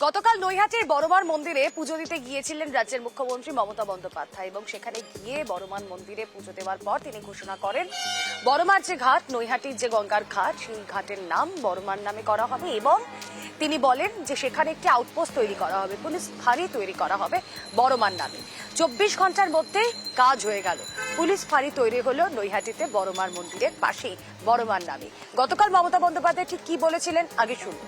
গতকাল নৈহাটির বড়মার মন্দিরে পুজো দিতে গিয়েছিলেন রাজ্যের মুখ্যমন্ত্রী মমতা বন্দ্যোপাধ্যায় এবং সেখানে গিয়ে বড়মার মন্দিরে পুজো দেওয়ার পর তিনি ঘোষণা করেন বড়মার যে ঘাট, নৈহাটির যে গঙ্গার ঘাট, সেই ঘাটের নাম বড়মার নামে করা হবে এবং তিনি বলেন যে সেখানে একটি আউটপোস্ট তৈরি করা হবে, পুলিশ ফাঁড়ি তৈরি করা হবে বড়মার নামে। 24 ঘন্টার মধ্যে কাজ হয়ে গেল, পুলিশ ফাঁড়ি তৈরি হলো নৈহাটিতে বড়মার মন্দিরের পাশেই বড়মার নামে। গতকাল মমতা বন্দ্যোপাধ্যায় ঠিক কি বলেছিলেন আগে শুনুন।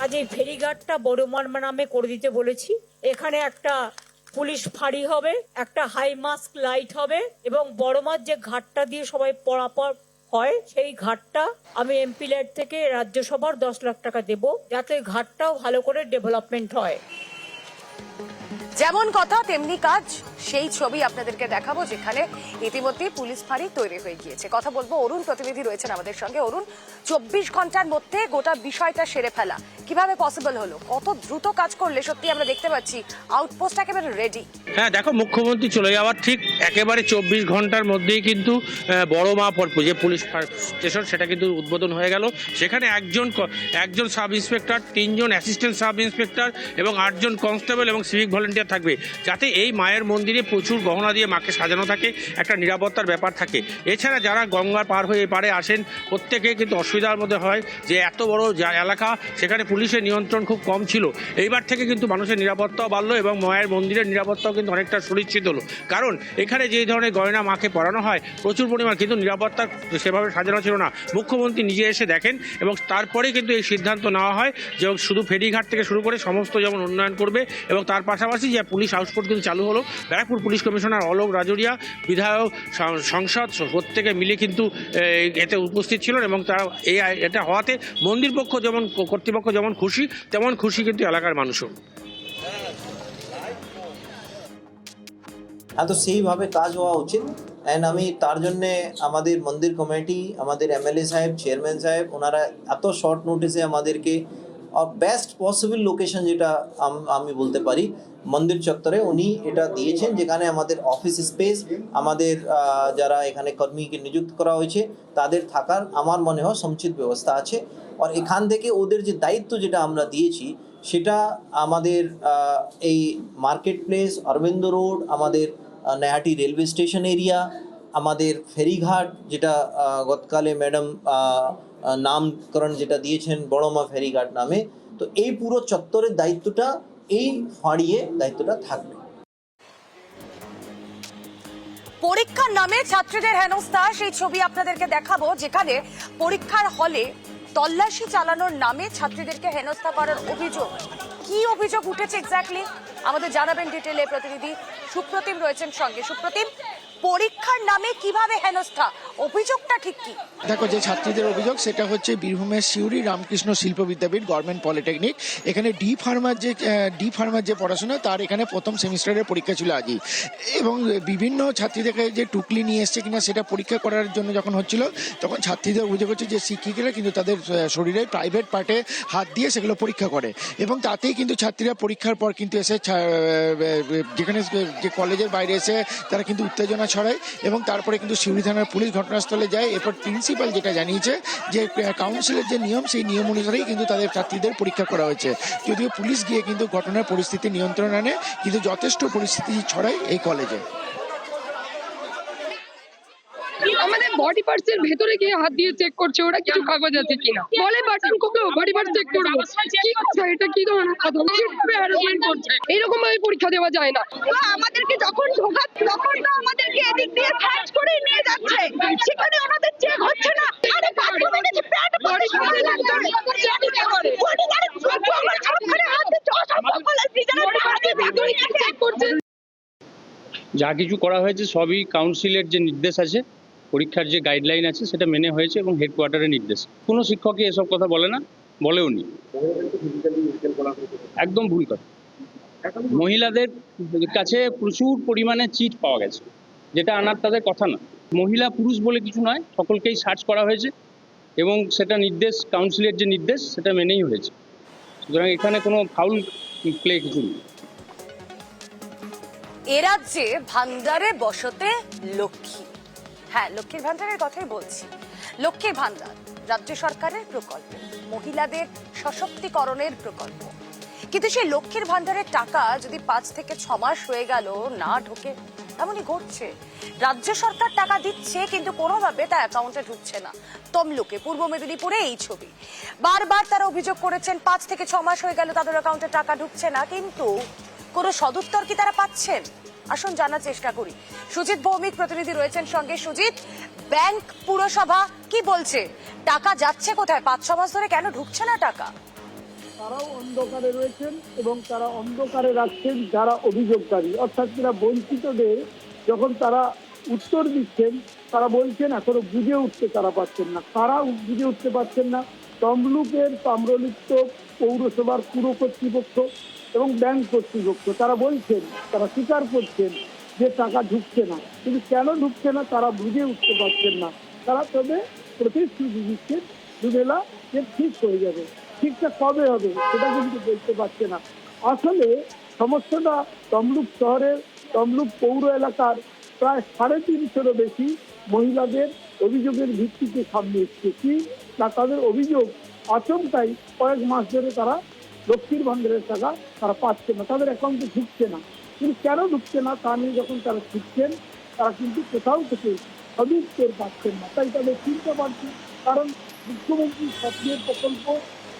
আজ এই ফেরিঘাটটা বড়মার নামে করে দিতে বলেছি। এখানে একটা পুলিশ ফাঁড়ি হবে, একটা হাই মাস্ক লাইট হবে এবং বড়মার যে ঘাটটা দিয়ে সবাই পরাপার হয় সেই ঘাটটা আমি এমপি ল্যাড থেকে রাজ্যসভার 10 লাখ টাকা দেব, যাতে ঘাটটাও ভালো করে ডেভেলপমেন্ট হয়। যেমন কথা তেমনি কাজ, সেই ছবি আপনাদেরকে দেখাবো যেখানে ইতিমধ্যে পুলিশ ফাঁড়ি তৈরি হয়ে গিয়েছে। কথা বলবো, অরুণ প্রতিনিধি রয়েছেন আমাদের সঙ্গে। অরুণ, 24 ঘন্টার মধ্যে গোটা বিষয়টা সেরে ফেলা কিভাবে পসিবল হলো? কত দ্রুত কাজ করলে সত্যি আমরা দেখতে পাচ্ছি আউটপোস্ট একেবারে রেডি। হ্যাঁ দেখো, মুখ্যমন্ত্রী চলে যাওয়ার ঠিক একেবারে 24 ঘন্টার মধ্যেই কিন্তু বড়মা যে পুলিশ স্টেশন সেটা কিন্তু উদ্বোধন হয়ে গেল। সেখানে একজন সাব ইন্সপেক্টর, 3 জন অ্যাসিস্ট্যান্ট সাব ইন্সপেক্টর এবং 8 জন কনস্টেবল এবং সিভিক ভলেন্টিয়ার থাকবে, যাতে এই মায়ের মন্দিরে প্রচুর গহনা দিয়ে মাকে সাজানো থাকে, একটা নিরাপত্তার ব্যাপার থাকে। এছাড়া যারা গঙ্গার পার হয়ে এপারে আসেন প্রত্যেকে কিন্তু অসুবিধার মধ্যে হয় যে এত বড় এলাকা, সেখানে পুলিশের নিয়ন্ত্রণ খুব কম ছিল। এইবার থেকে কিন্তু মানুষের নিরাপত্তাও বাড়লো এবং মায়ের মন্দিরের নিরাপত্তাও কিন্তু অনেকটা সুনিশ্চিত হলো। কারণ এখানে যে ধরনের গয়না মাকে পরানো হয় প্রচুর পরিমাণ, কিন্তু নিরাপত্তা সেভাবে সাজানো ছিল না। মুখ্যমন্ত্রী নিজে এসে দেখেন এবং তারপরেই কিন্তু এই সিদ্ধান্ত নেওয়া হয় যে শুধু ফেরিঘাট থেকে শুরু করে সমস্ত যেমন উন্নয়ন করবে এবং তার পাশাপাশি যে পুলিশ আউটপোস্ট কিন্তু চালু হলো। ব্যারাকপুর পুলিশ কমিশনার অলোক রাজরিয়া, বিধায়ক, সংসদ প্রত্যেকে মিলে কিন্তু এতে উপস্থিত ছিলেন এবং তারা এটা হওয়াতে মন্দির পক্ষ যেমন কর্তৃপক্ষ যেমন খুশি, তেমন খুশি কিন্তু এলাকার মানুষও। হ্যাঁ, তো সেইভাবে কাজ হওয়া উচিত। অ্যান্ড আমি তার জন্যে আমাদের মন্দির কমিটি, আমাদের এমএলএ সাহেব, চেয়ারম্যান সাহেব, ওনারা এত শর্ট নোটিসে আমাদেরকে বেস্ট পসিবল লোকেশন, যেটা আমি বলতে পারি মন্দির চত্বরে উনি এটা দিয়েছেন, যেখানে আমাদের অফিস স্পেস, আমাদের যারা এখানে কর্মীকে নিযুক্ত করা হয়েছে তাদের থাকার আমার মনে হয় সমুচিত ব্যবস্থা আছে। আর এখান থেকে ওদের যে দায়িত্ব যেটা আমরা দিয়েছি সেটা আমাদের এই মার্কেট প্লেস, অরবিন্দ রোড, আমাদের নৈহাটি রেলওয়ে স্টেশন এরিয়া, আমাদের ফেরিঘাট যেটা গতকালে ম্যাডাম নামকরণ যেটা দিয়েছেন বড়মা ফেরিঘাট নামে, তো এই পুরো চত্বরের দায়িত্বটা এই ফাঁড়িয়ে দায়িত্বটা থাকবে। পরীক্ষার নামে ছাত্রীদের হেনস্থা, সেই ছবি আপনাদেরকে দেখাবো যেখানে পরীক্ষার হলে তল্লাশি চালানোর নামে ছাত্রীদেরকে হেনস্থা করার অভিযোগ। কি অভিযোগ উঠেছে এক্স্যাক্টলি আমাদের জানাবেন ডিটেলে প্রতিনিধি সুপ্রতিম রয়েছেন সঙ্গে। সুপ্রতিম, পরীক্ষার নামে কিভাবে হেনস্থা, অভিযোগটা ঠিক কি? দেখো, যে ছাত্রীদের অভিযোগ সেটা হচ্ছে বীরভূমের সিউড়ি রামকৃষ্ণ শিল্প বিদ্যাপীঠ গভর্নমেন্ট পলিটেকনিক, এখানে ডি ফার্মার যে পড়াশোনা তার এখানে প্রথম সেমিস্টারের পরীক্ষা ছিল আজই, এবং বিভিন্ন ছাত্রীদেরকে যে টুকলি নিয়ে এসছে কিনা সেটা পরীক্ষা করার জন্য যখন হচ্ছিল তখন ছাত্রীদের অভিযোগ হচ্ছে যে শিক্ষিকারা কিন্তু তাদের শরীরে প্রাইভেট পার্টে হাত দিয়ে সেগুলো পরীক্ষা করে এবং তাতেই কিন্তু ছাত্রীরা পরীক্ষার পর কিন্তু এসে যেখানে যে কলেজের বাইরে এসে তারা কিন্তু উত্তেজনা ছড়ায় এবং তারপরে কিন্তু সিউড়ি থানার পুলিশ ঘটনাস্থলে যায়। এরপর প্রিন্সিপাল যেটা জানিয়েছে যে কাউন্সিলের যে নিয়ম সেই নিয়ম অনুসারেই কিন্তু তাদের ছাত্রীদের পরীক্ষা করা হয়েছে, যদিও পুলিশ গিয়ে কিন্তু ঘটনার পরিস্থিতি নিয়ন্ত্রণ আনে, কিন্তু যথেষ্ট পরিস্থিতি ছড়ায় এই কলেজে। আমাদের বডি পার্টস এর ভেতরে গিয়ে হাত দিয়ে চেক করছে ওরা কিছু কাগজ আছে কিনা, বলে বাটন কোপে বডি পার্টস চেক করবো, কি কথা, এটা কি ধরনের কথা? কিভাবে হ্যারাসমেন্ট করছে? এইরকম ভাবে পরীক্ষা দেওয়া যায় না। আমাদেরকে যখন ঢোকাচ্ছে তখন তো আমাদেরকে এদিক দিয়ে সার্চ করে নিয়ে যাচ্ছে, সেখানে ওনাদের চেক হচ্ছে না। আরে বাথরুমে গেছে প্যাড বডি করে যা কিছু করা হয়েছে সবই কাউন্সিলের যে নির্দেশ আছে, পরীক্ষার যে গাইডলাইন আছে সেটা মেনে হয়েছে এবং হেডকোয়ার্টারের নির্দেশ। কোনো শিক্ষকই এসব কথা বলে না, বলেও নি, একদম ভুল কথা। মহিলাদের কাছে প্রচুর পরিমাণে চিট পাওয়া গেছে, যেটা আনার তাদের কথা না। মহিলা পুরুষ বলে কিছু নয়, সকলকেই সার্চ করা হয়েছে এবং সেটা নির্দেশ, কাউন্সিলের যে নির্দেশ সেটা মেনেই হয়েছে। সুতরাং এখানে কোনো ফাউল প্লে কিছু নেই। এ রাজ্যে ভান্ডারে বসতে লক্ষ্মী, হ্যাঁ লক্ষ্মীর ভান্ডারের কথাই বলছি। লক্ষ্মীর ভান্ডার রাজ্য সরকারের প্রকল্প, মহিলাদের সশক্তিকরণের প্রকল্প। কিন্তু সেই লক্ষ্মীর ভান্ডারের টাকা যদি 5 থেকে 6 মাস হয়ে গেল না ঢোকে, এমনই ঘটছে। রাজ্য সরকার টাকা দিচ্ছে কিন্তু কোনোভাবে তা অ্যাকাউন্টে ঢুকছে না। তমলুকে, পূর্ব মেদিনীপুরে এই ছবি। বারবার তারা অভিযোগ করেছেন 5 থেকে 6 মাস হয়ে গেল তাদের অ্যাকাউন্টে টাকা ঢুকছে না, কিন্তু কোনো সদুত্তর কি তারা পাচ্ছেন? আসুন জানার চেষ্টা করি। সুজিত ভৌমিক প্রতিনিধি রয়েছেন সঙ্গে। সুজিত, ব্যাংক, পুরসভা কি বলছে? টাকা যাচ্ছে কোথায়? 5-6 মাস ধরে কেন ঢুকছে না টাকা? তারাও অন্ধকারে রয়েছেন এবং তারা অন্ধকারে রাখছেন যারা অভিযোগকারী, অর্থাৎ যারা বঞ্চিতদের যখন তারা উত্তর দিচ্ছেন তারা বলছেন এখনো বুঝে উঠতে তারা পারছেন না। কারা বুঝে উঠতে পারছেন না? তমলুকের তাম্রলিপ্ত পৌরসভার পুর কর্তৃপক্ষ এবং ব্যাংক কর্তৃপক্ষ। তারা বলছেন, তারা স্বীকার করছেন যে টাকা ঢুকছে না, কিন্তু কেন ঢুকছে না তারা বুঝে উঠতে পারছেন না। তারা তবে প্রতিশ্রুতি দিচ্ছেন দুবেলা যে ঠিক হয়ে যাবে, ঠিকটা কবে হবে সেটা কিন্তু বলতে পারছে না। আসলে সমস্যাটা তমলুক শহরের, তমলুক পৌর এলাকার প্রায় 350-এরও বেশি মহিলাদের অভিযোগের ভিত্তিতে সামনে এসছে। কি না, তাদের অভিযোগ আচমকাই কয়েক মাস ধরে তারা লক্ষ্মীর ভান্ডারের টাকা তারা পাচ্ছে না, তাদের অ্যাকাউন্টে ঢুকছে না। কিন্তু কেন ঢুকছে না তা নিয়ে যখন তারা শিখছেন, তারা কিন্তু কোথাও থেকে সদুত্তর পাচ্ছেন না। তাই তাদের চিন্তা পাচ্ছে, কারণ মুখ্যমন্ত্রী স্বপ্নের প্রকল্প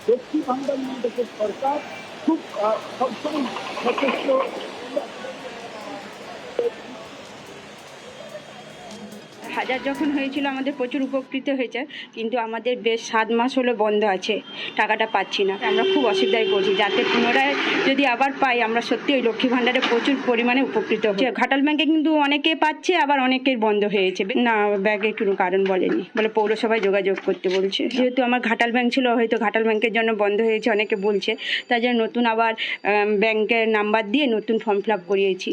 লক্ষ্মী ভান্ডার নিয়ে দেশের সরকার খুব সবসময় যথেষ্ট। হাজার যখন হয়েছিল আমাদের প্রচুর উপকৃত হয়েছে, কিন্তু আমাদের বেশ 7 মাস হলো বন্ধ আছে, টাকাটা পাচ্ছি না। আমরা খুব অসুবিধায় পড়ছি, যাতে পুনরায় যদি আবার পাই আমরা সত্যি ওই লক্ষ্মী ভান্ডারে প্রচুর পরিমাণে উপকৃত হচ্ছে। ঘাটাল ব্যাংকে কিন্তু অনেকে পাচ্ছে, আবার অনেকের বন্ধ হয়েছে। না, ব্যাংকে কোনো কারণ বলেনি, বলে পৌরসভায় যোগাযোগ করতে বলছে। যেহেতু আমার ঘাটাল ব্যাংক ছিল, হয়তো ঘাটাল ব্যাংকের জন্য বন্ধ হয়েছে অনেকে বলছে, তাই জন্য নতুন আবার ব্যাংকের নাম্বার দিয়ে নতুন ফর্ম ফিল আপ করিয়েছি।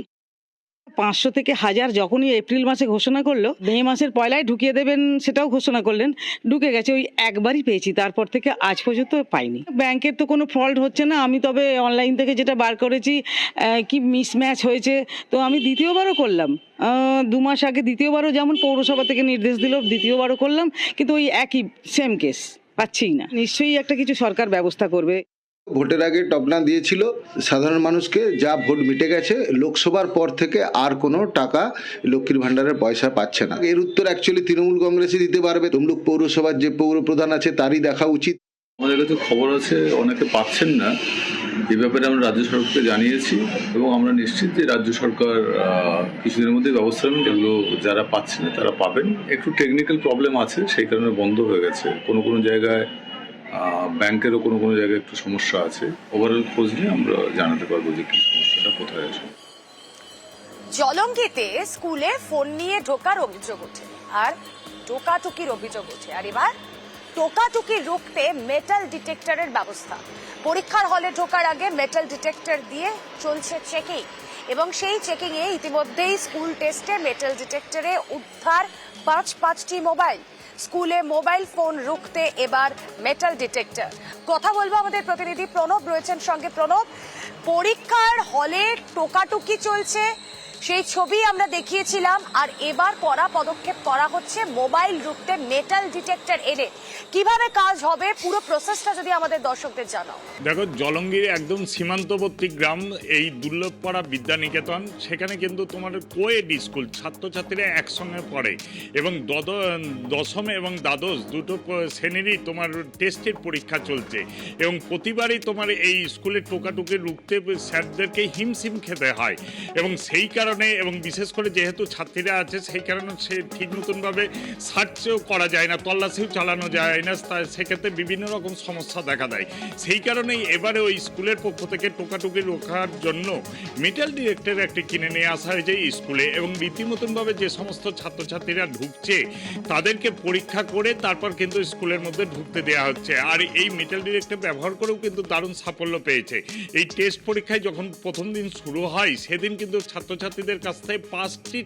500 থেকে 1000 যখনই এপ্রিল মাসে ঘোষণা করলো, মে মাসের পয়লায় ঢুকিয়ে দেবেন সেটাও ঘোষণা করলেন, ঢুকে গেছে। ওই একবারই পেয়েছি, তারপর থেকে আজ পর্যন্ত পাইনি। ব্যাংকের তো কোনো ফল্ট হচ্ছে না, আমি তবে অনলাইন থেকে যেটা বার করেছি কি মিসম্যাচ হয়েছে, তো আমি দ্বিতীয়বারও করলাম। 2 মাস আগে দ্বিতীয়বারও যেমন পৌরসভা থেকে নির্দেশ দিল, দ্বিতীয়বারও করলাম, কিন্তু ওই একই সেম কেস, পাচ্ছিই না। নিশ্চয়ই একটা কিছু সরকার ব্যবস্থা করবে। ভোটের আগে টপনা দিয়েছিল সাধারণ মানুষকে, যা ভোট মিটে গেছে। লোকসভার পর থেকে আর কোনো টাকা লক্ষ্মীর ভান্ডারের পয়সা পাচ্ছে না। এর উত্তর অ্যাকচুয়ালি তৃণমূল কংগ্রেসই দিতে পারবে। তমলুক পৌরসভার যে পৌর প্রধান আছে তারই দেখা উচিত। আমাদের কাছে খবর আছে অনেকে পাচ্ছেন না, এই ব্যাপারে আমরা রাজ্য সরকারকে জানিয়েছি এবং আমরা নিশ্চিত যে রাজ্য সরকার কিছুদিনের মধ্যে ব্যবস্থা নেবেন, যেগুলো যারা পাচ্ছে না তারা পাবেন। একটু টেকনিক্যাল প্রবলেম আছে, সেই কারণে বন্ধ হয়ে গেছে। কোনো জায়গায় ব্যাংকেরও কোনো জায়গায় একটু সমস্যা আছে। ওভারঅল খোঁজ নিয়ে আমরা জানাতে পারবো যে কি সমস্যাটা কোথায় আছে। জলঙ্গিতে স্কুলে ফোন নিয়ে ঢোকার অভিযোগ ওঠে আর টোকাটুকির অভিযোগ ওঠে, আর এবার টোকাটুকি রুখতে মেটাল ডিটেক্টরের ব্যবস্থা। পরীক্ষার হলে ঢোকার আগে মেটাল ডিটেক্টর দিয়ে চলছে চেকিং, এবং সেই চেকিং এ ইতিমধ্যেই স্কুল টেস্টে মেটাল ডিটেক্টরে উদ্ধার 5টি মোবাইল। স্কুলে মোবাইল ফোন রুখতে এবার মেটাল ডিটেক্টর। কথা বলবো আমাদের প্রতিনিধি প্রণব রয়েছেন সঙ্গে। প্রণব, পরীক্ষার হলে টোকাটুকি চলছে, সেই ছবি আমরা দেখিয়েছিলাম, আর এবার কড়া পদক্ষেপ করা হচ্ছে মোবাইল রুখতে মেটাল ডিটেক্টর এনে। কিভাবে কাজ হবে পুরো প্রসেসটা যদি আমাদের দর্শকদের জানাও। দেখো, জলঙ্গির একদম সীমান্তবর্তী গ্রাম এই দুর্লভপাড়া বিদ্যানিকেতন, সেখানে কিন্তু তোমার কোয়েড স্কুল, ছাত্রছাত্রীরা একসঙ্গে পড়ে এবং দশম এবং দ্বাদশ দুটো শ্রেণীরই তোমার টেস্টের পরীক্ষা চলছে, এবং প্রতিবারই তোমার এই স্কুলের টোকাটুকি রুখতে স্যারদেরকে হিমশিম খেতে হয়। এবং সেই কারণে, এবং বিশেষ করে যেহেতু ছাত্রীরা আছে, সেই কারণে সে ঠিক মতনভাবে সার্চও করা যায় না, তল্লাশিও চালানো যায় না, সেক্ষেত্রে বিভিন্ন রকম সমস্যা দেখা দেয়। সেই কারণেই এবারে ওই স্কুলের পক্ষ থেকে টোকাটুকি রোখার জন্য মেটাল ডিটেক্টর একটি কিনে নিয়ে আসা হয়েছে স্কুলে, এবং রীতিমতনভাবে যে সমস্ত ছাত্রছাত্রীরা ঢুকছে তাদেরকে পরীক্ষা করে তারপর কিন্তু স্কুলের মধ্যে ঢুকতে দেওয়া হচ্ছে। আর এই মেটাল ডিটেক্টর ব্যবহার করেও কিন্তু দারুণ সাফল্য পেয়েছে। এই টেস্ট পরীক্ষায় যখন প্রথম দিন শুরু হয়, সেদিন কিন্তু ছাত্রছাত্রী ছাত্রছাত্রীদের কাছ থেকে 5টি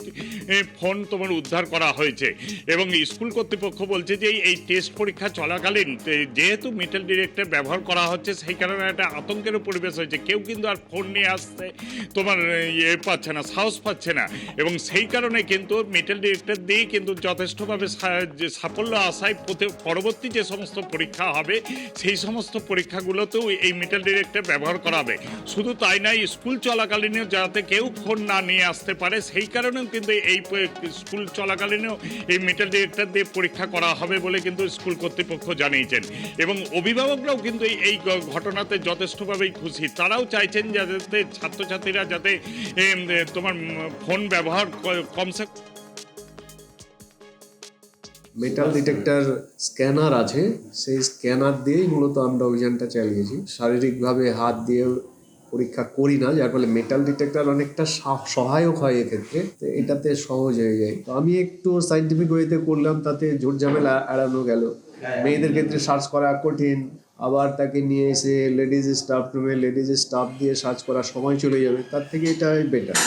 ফোন তোমার উদ্ধার করা হয়েছে এবং স্কুল কর্তৃপক্ষ বলছে যে এই টেস্ট পরীক্ষা চলাকালীন যেহেতু মেটাল ডিটেক্টর ব্যবহার করা হচ্ছে সেই কারণে একটা আতঙ্কের পরিবেশ হয়েছে, কেউ কিন্তু আর ফোন নিয়ে আসতে তোমার পাচ্ছে না, সাহস পাচ্ছে না এবং সেই কারণে কিন্তু মেটাল ডিটেক্টর দিয়ে কিন্তু যথেষ্টভাবে সাফল্য আশায় পরবর্তী যে সমস্ত পরীক্ষা হবে সেই সমস্ত পরীক্ষাগুলোতেও এই মেটাল ডিটেক্টর ব্যবহার করা হবে। শুধু তাই নয়, স্কুল চলাকালীনও যাতে কেউ ফোন না নিয়ে আসতে পারে সেই কারণেও কিন্তু এই স্কুল চলাকালীনও এই মেটাল ডিটেক্টর দিয়ে পরীক্ষা করা হবে বলে কিন্তু স্কুল কর্তৃপক্ষ জানিয়েছেন এবং অভিভাবকরাও কিন্তু এই ঘটনাতে যথেষ্টভাবেই খুশি। তারাও চাইছেন যাতে ছাত্রছাত্রীরা যাতে তোমার ফোন ব্যবহার কমসে মেটাল ডিটেক্টর স্ক্যানার আছে, সেই স্ক্যানার দিয়েই মূলত আমরা অভিযানটা চালিয়েছি। শারীরিকভাবে হাত দিয়ে পরীক্ষা করি না, যার ফলে মেটাল ডিটেক্টর অনেকটা সহায়ক হয় এক্ষেত্রে, তো এটাতে সহজ হয়ে যায়। তো আমি একটু সাইন্টিফিক ওয়েতে করলাম, তাতে ঝুট ঝামেলা এড়ানো গেল। মেয়েদের ক্ষেত্রে সার্চ করা কঠিন, আবার তাকে নিয়ে এসে লেডিজ স্টাফ রুমে লেডিজ স্টাফ দিয়ে সার্চ করার সময় চলে যাবে, তার থেকে এটা বেটার।